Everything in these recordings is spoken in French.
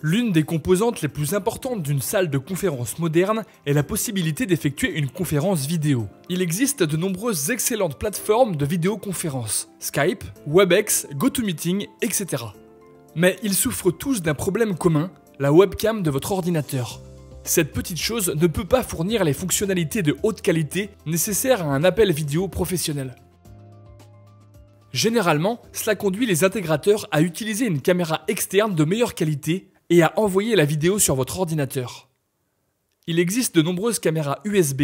L'une des composantes les plus importantes d'une salle de conférence moderne est la possibilité d'effectuer une conférence vidéo. Il existe de nombreuses excellentes plateformes de vidéoconférence, Skype, Webex, GoToMeeting, etc. Mais ils souffrent tous d'un problème commun, la webcam de votre ordinateur. Cette petite chose ne peut pas fournir les fonctionnalités de haute qualité nécessaires à un appel vidéo professionnel. Généralement, cela conduit les intégrateurs à utiliser une caméra externe de meilleure qualité et à envoyer la vidéo sur votre ordinateur. Il existe de nombreuses caméras USB,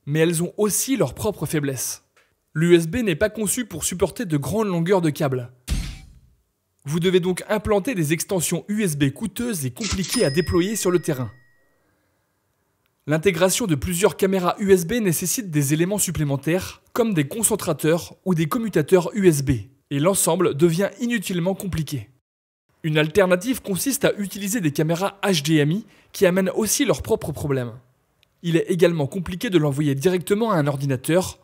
mais elles ont aussi leurs propres faiblesses. L'USB n'est pas conçu pour supporter de grandes longueurs de câble. Vous devez donc implanter des extensions USB coûteuses et compliquées à déployer sur le terrain. L'intégration de plusieurs caméras USB nécessite des éléments supplémentaires, comme des concentrateurs ou des commutateurs USB, et l'ensemble devient inutilement compliqué. Une alternative consiste à utiliser des caméras HDMI qui amènent aussi leurs propres problèmes. Il est également compliqué de l'envoyer directement à un ordinateur,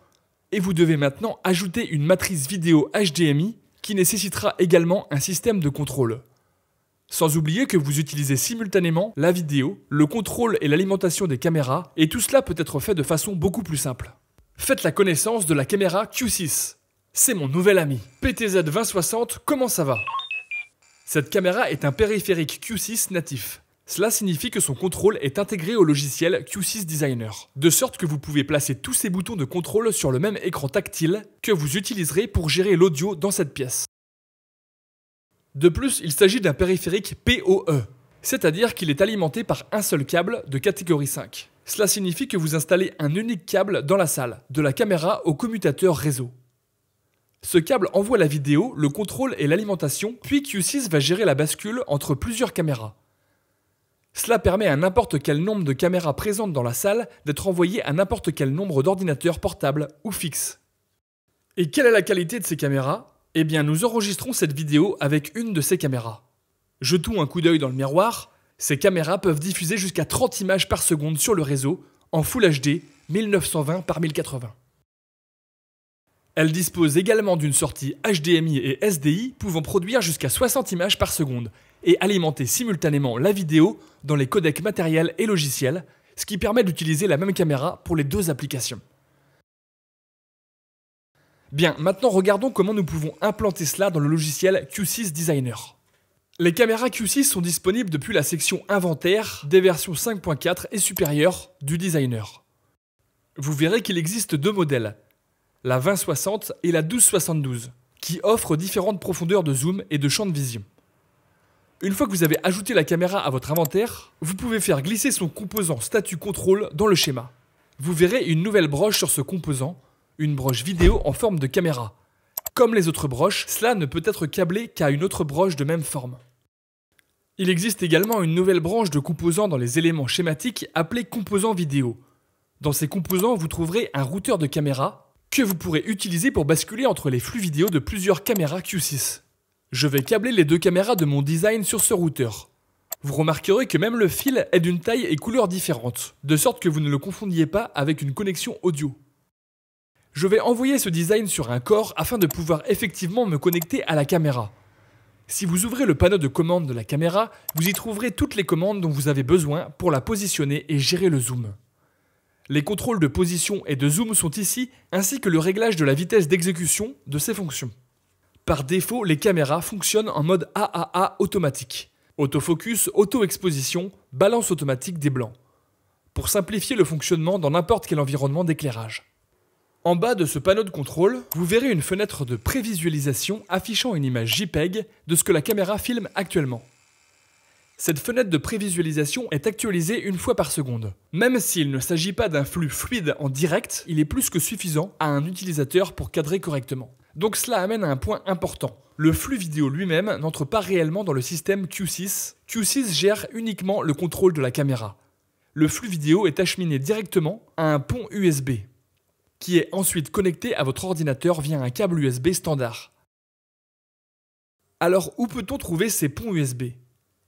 et vous devez maintenant ajouter une matrice vidéo HDMI qui nécessitera également un système de contrôle. Sans oublier que vous utilisez simultanément la vidéo, le contrôle et l'alimentation des caméras, et tout cela peut être fait de façon beaucoup plus simple. Faites la connaissance de la caméra Q6. C'est mon nouvel ami. PTZ2060, comment ça va? Cette caméra est un périphérique Q6 natif. Cela signifie que son contrôle est intégré au logiciel Q6 Designer, de sorte que vous pouvez placer tous ces boutons de contrôle sur le même écran tactile que vous utiliserez pour gérer l'audio dans cette pièce. De plus, il s'agit d'un périphérique PoE, c'est-à-dire qu'il est alimenté par un seul câble de catégorie 5. Cela signifie que vous installez un unique câble dans la salle, de la caméra au commutateur réseau. Ce câble envoie la vidéo, le contrôle et l'alimentation, puis Q6 va gérer la bascule entre plusieurs caméras. Cela permet à n'importe quel nombre de caméras présentes dans la salle d'être envoyé à n'importe quel nombre d'ordinateurs portables ou fixes. Et quelle est la qualité de ces caméras ? Eh bien, nous enregistrons cette vidéo avec une de ces caméras. Jetons un coup d'œil dans le miroir. Ces caméras peuvent diffuser jusqu'à 30 images par seconde sur le réseau en Full HD 1920 par 1080. Elle dispose également d'une sortie HDMI et SDI pouvant produire jusqu'à 60 images par seconde et alimenter simultanément la vidéo dans les codecs matériels et logiciels, ce qui permet d'utiliser la même caméra pour les deux applications. Bien, maintenant regardons comment nous pouvons implanter cela dans le logiciel Q6 Designer. Les caméras Q6 sont disponibles depuis la section Inventaire des versions 5.4 et supérieures du Designer. Vous verrez qu'il existe deux modèles, la 2060 et la 1272, qui offrent différentes profondeurs de zoom et de champ de vision. Une fois que vous avez ajouté la caméra à votre inventaire, vous pouvez faire glisser son composant statut contrôle dans le schéma. Vous verrez une nouvelle broche sur ce composant, une broche vidéo en forme de caméra. Comme les autres broches, cela ne peut être câblé qu'à une autre broche de même forme. Il existe également une nouvelle branche de composants dans les éléments schématiques appelée composants vidéo. Dans ces composants, vous trouverez un routeur de caméra que vous pourrez utiliser pour basculer entre les flux vidéo de plusieurs caméras Q6. Je vais câbler les deux caméras de mon design sur ce routeur. Vous remarquerez que même le fil est d'une taille et couleur différentes, de sorte que vous ne le confondiez pas avec une connexion audio. Je vais envoyer ce design sur un corps afin de pouvoir effectivement me connecter à la caméra. Si vous ouvrez le panneau de commande de la caméra, vous y trouverez toutes les commandes dont vous avez besoin pour la positionner et gérer le zoom. Les contrôles de position et de zoom sont ici, ainsi que le réglage de la vitesse d'exécution de ces fonctions. Par défaut, les caméras fonctionnent en mode AAA automatique. Autofocus, auto-exposition, balance automatique des blancs. Pour simplifier le fonctionnement dans n'importe quel environnement d'éclairage. En bas de ce panneau de contrôle, vous verrez une fenêtre de prévisualisation affichant une image JPEG de ce que la caméra filme actuellement. Cette fenêtre de prévisualisation est actualisée une fois par seconde. Même s'il ne s'agit pas d'un flux fluide en direct, il est plus que suffisant à un utilisateur pour cadrer correctement. Donc cela amène à un point important. Le flux vidéo lui-même n'entre pas réellement dans le système Q6. Q6 gère uniquement le contrôle de la caméra. Le flux vidéo est acheminé directement à un pont USB, qui est ensuite connecté à votre ordinateur via un câble USB standard. Alors où peut-on trouver ces ponts USB ?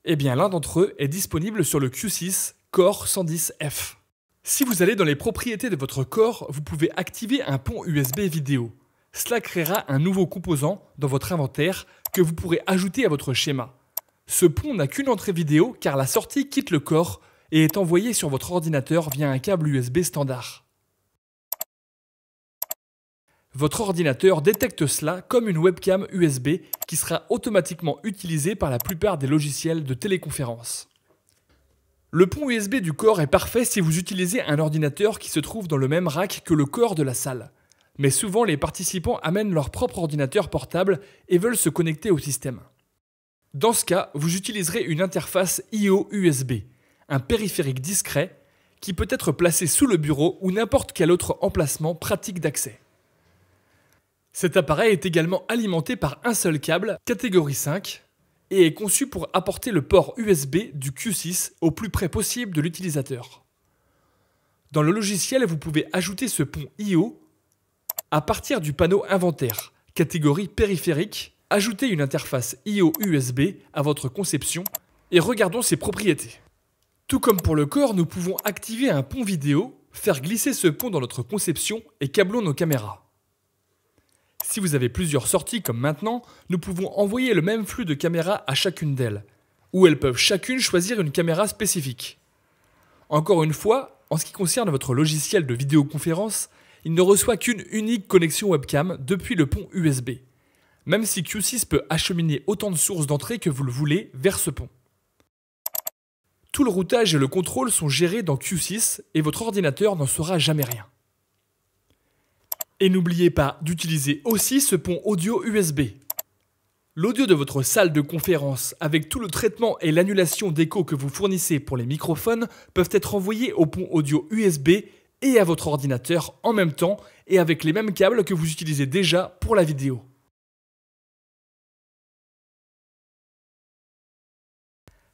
Eh bien l'un d'entre eux est disponible sur le Q6 Core 110F. Si vous allez dans les propriétés de votre Core, vous pouvez activer un pont USB vidéo. Cela créera un nouveau composant dans votre inventaire que vous pourrez ajouter à votre schéma. Ce pont n'a qu'une entrée vidéo car la sortie quitte le corps et est envoyée sur votre ordinateur via un câble USB standard. Votre ordinateur détecte cela comme une webcam USB qui sera automatiquement utilisée par la plupart des logiciels de téléconférence. Le pont USB du corps est parfait si vous utilisez un ordinateur qui se trouve dans le même rack que le corps de la salle. Mais souvent, les participants amènent leur propre ordinateur portable et veulent se connecter au système. Dans ce cas, vous utiliserez une interface I/O USB, un périphérique discret qui peut être placé sous le bureau ou n'importe quel autre emplacement pratique d'accès. Cet appareil est également alimenté par un seul câble, catégorie 5, et est conçu pour apporter le port USB du Q6 au plus près possible de l'utilisateur. Dans le logiciel, vous pouvez ajouter ce pont I/O à partir du panneau Inventaire, catégorie périphérique, ajoutez une interface I/O USB à votre conception et regardons ses propriétés. Tout comme pour le corps, nous pouvons activer un pont vidéo, faire glisser ce pont dans notre conception et câblons nos caméras. Si vous avez plusieurs sorties comme maintenant, nous pouvons envoyer le même flux de caméras à chacune d'elles, ou elles peuvent chacune choisir une caméra spécifique. Encore une fois, en ce qui concerne votre logiciel de vidéoconférence, il ne reçoit qu'une unique connexion webcam depuis le pont USB, même si Q6 peut acheminer autant de sources d'entrée que vous le voulez vers ce pont. Tout le routage et le contrôle sont gérés dans Q6 et votre ordinateur n'en saura jamais rien. Et n'oubliez pas d'utiliser aussi ce pont audio USB. L'audio de votre salle de conférence, avec tout le traitement et l'annulation d'écho que vous fournissez pour les microphones, peuvent être envoyés au pont audio USB et à votre ordinateur en même temps et avec les mêmes câbles que vous utilisez déjà pour la vidéo.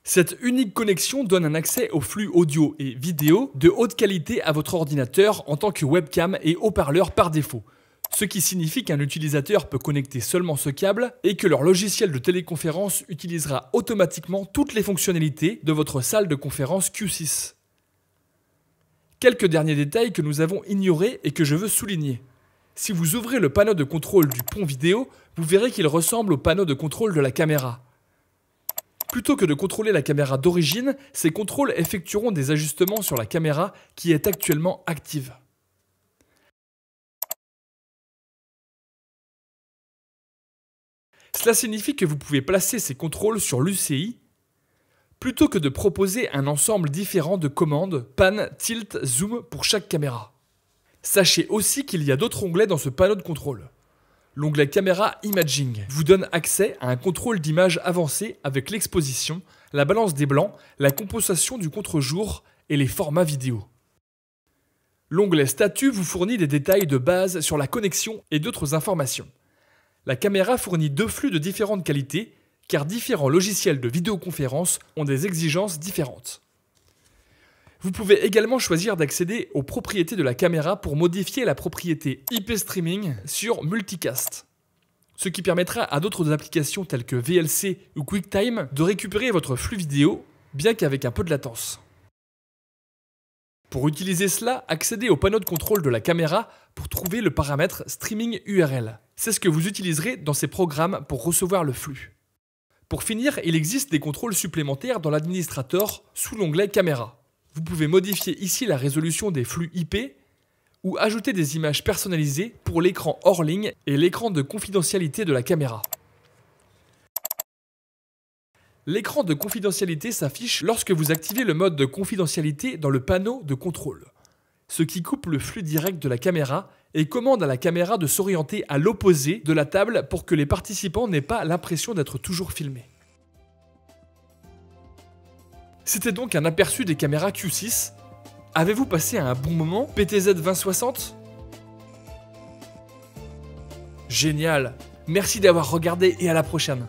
Cette unique connexion donne un accès au flux audio et vidéo de haute qualité à votre ordinateur en tant que webcam et haut-parleur par défaut, ce qui signifie qu'un utilisateur peut connecter seulement ce câble et que leur logiciel de téléconférence utilisera automatiquement toutes les fonctionnalités de votre salle de conférence Q6. Quelques derniers détails que nous avons ignorés et que je veux souligner. Si vous ouvrez le panneau de contrôle du pont vidéo, vous verrez qu'il ressemble au panneau de contrôle de la caméra. Plutôt que de contrôler la caméra d'origine, ces contrôles effectueront des ajustements sur la caméra qui est actuellement active. Cela signifie que vous pouvez placer ces contrôles sur l'UCI plutôt que de proposer un ensemble différent de commandes pan, tilt, zoom pour chaque caméra. Sachez aussi qu'il y a d'autres onglets dans ce panneau de contrôle. L'onglet Camera Imaging vous donne accès à un contrôle d'image avancé avec l'exposition, la balance des blancs, la compensation du contre-jour et les formats vidéo. L'onglet Statut vous fournit des détails de base sur la connexion et d'autres informations. La caméra fournit deux flux de différentes qualités, car différents logiciels de vidéoconférence ont des exigences différentes. Vous pouvez également choisir d'accéder aux propriétés de la caméra pour modifier la propriété IP Streaming sur Multicast, ce qui permettra à d'autres applications telles que VLC ou QuickTime de récupérer votre flux vidéo, bien qu'avec un peu de latence. Pour utiliser cela, accédez au panneau de contrôle de la caméra pour trouver le paramètre Streaming URL. C'est ce que vous utiliserez dans ces programmes pour recevoir le flux. Pour finir, il existe des contrôles supplémentaires dans l'administrateur sous l'onglet Caméra. Vous pouvez modifier ici la résolution des flux IP ou ajouter des images personnalisées pour l'écran hors ligne et l'écran de confidentialité de la caméra. L'écran de confidentialité s'affiche lorsque vous activez le mode de confidentialité dans le panneau de contrôle, ce qui coupe le flux direct de la caméra et commande à la caméra de s'orienter à l'opposé de la table pour que les participants n'aient pas l'impression d'être toujours filmés. C'était donc un aperçu des caméras Q6. Avez-vous passé un bon moment, PTZ 2060 ? Génial! Merci d'avoir regardé et à la prochaine!